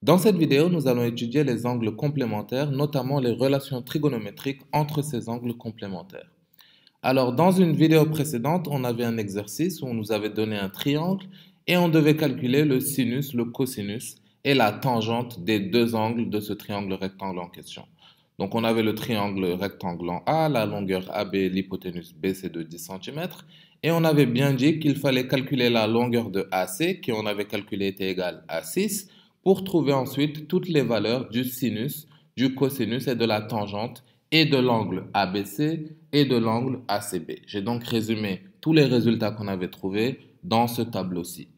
Dans cette vidéo, nous allons étudier les angles complémentaires, notamment les relations trigonométriques entre ces angles complémentaires. Alors, dans une vidéo précédente, on avait un exercice où on nous avait donné un triangle et on devait calculer le sinus, le cosinus et la tangente des deux angles de ce triangle rectangle en question. Donc, on avait le triangle rectangle en A, la longueur AB, l'hypoténuse BC de 10 cm, et on avait bien dit qu'il fallait calculer la longueur de AC, qui on avait calculé était égale à 6, pour trouver ensuite toutes les valeurs du sinus, du cosinus et de la tangente et de l'angle ABC et de l'angle ACB. J'ai donc résumé tous les résultats qu'on avait trouvés dans ce tableau-ci.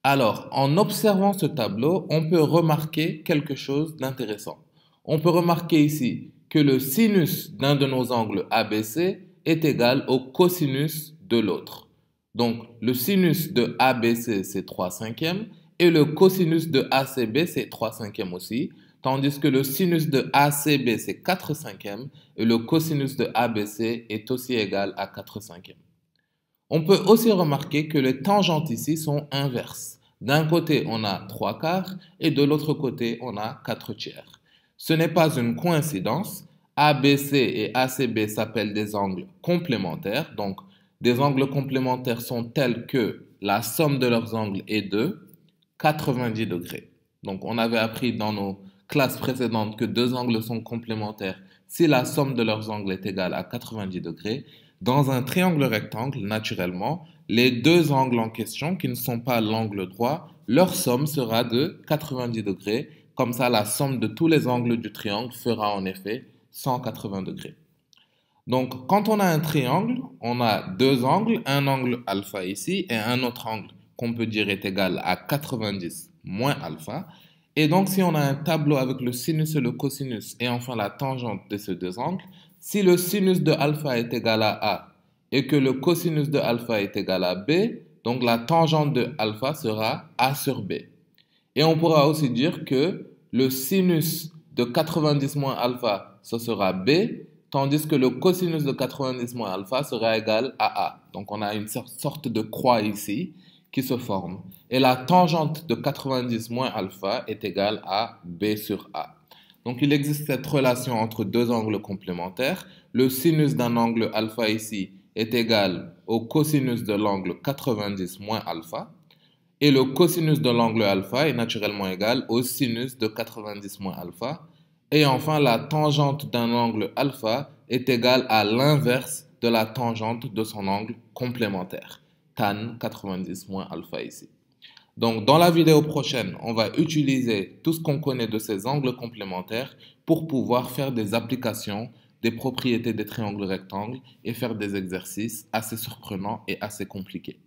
Alors, en observant ce tableau, on peut remarquer quelque chose d'intéressant. On peut remarquer ici que le sinus d'un de nos angles ABC est égal au cosinus de l'autre. Donc, le sinus de ABC, c'est 3/5 et le cosinus de ACB, c'est 3/5 aussi, tandis que le sinus de ACB, c'est 4/5 et le cosinus de ABC est aussi égal à 4/5. On peut aussi remarquer que les tangentes ici sont inverses. D'un côté, on a 3/4 et de l'autre côté, on a 4/3. Ce n'est pas une coïncidence. ABC et ACB s'appellent des angles complémentaires. Donc, des angles complémentaires sont tels que la somme de leurs angles est de 90 degrés. Donc, on avait appris dans nos classes précédentes que deux angles sont complémentaires si la somme de leurs angles est égale à 90 degrés. Dans un triangle rectangle, naturellement, les deux angles en question, qui ne sont pas l'angle droit, leur somme sera de 90 degrés. Comme ça, la somme de tous les angles du triangle fera en effet 180 degrés. Donc, quand on a un triangle, on a deux angles, un angle alpha ici et un autre angle qu'on peut dire est égal à 90 moins alpha. Et donc, si on a un tableau avec le sinus et le cosinus et enfin la tangente de ces deux angles, si le sinus de alpha est égal à A et que le cosinus de alpha est égal à B, donc la tangente de alpha sera A sur B. Et on pourra aussi dire que le sinus de 90 moins alpha, ce sera B, tandis que le cosinus de 90 moins alpha sera égal à A. Donc on a une sorte de croix ici qui se forme. Et la tangente de 90 moins alpha est égale à B sur A. Donc il existe cette relation entre deux angles complémentaires. Le sinus d'un angle alpha ici est égal au cosinus de l'angle 90 moins alpha. Et le cosinus de l'angle alpha est naturellement égal au sinus de 90 moins alpha. Et enfin, la tangente d'un angle alpha est égale à l'inverse de la tangente de son angle complémentaire, tan 90 moins alpha ici. Donc, dans la vidéo prochaine, on va utiliser tout ce qu'on connaît de ces angles complémentaires pour pouvoir faire des applications des propriétés des triangles rectangles et faire des exercices assez surprenants et assez compliqués.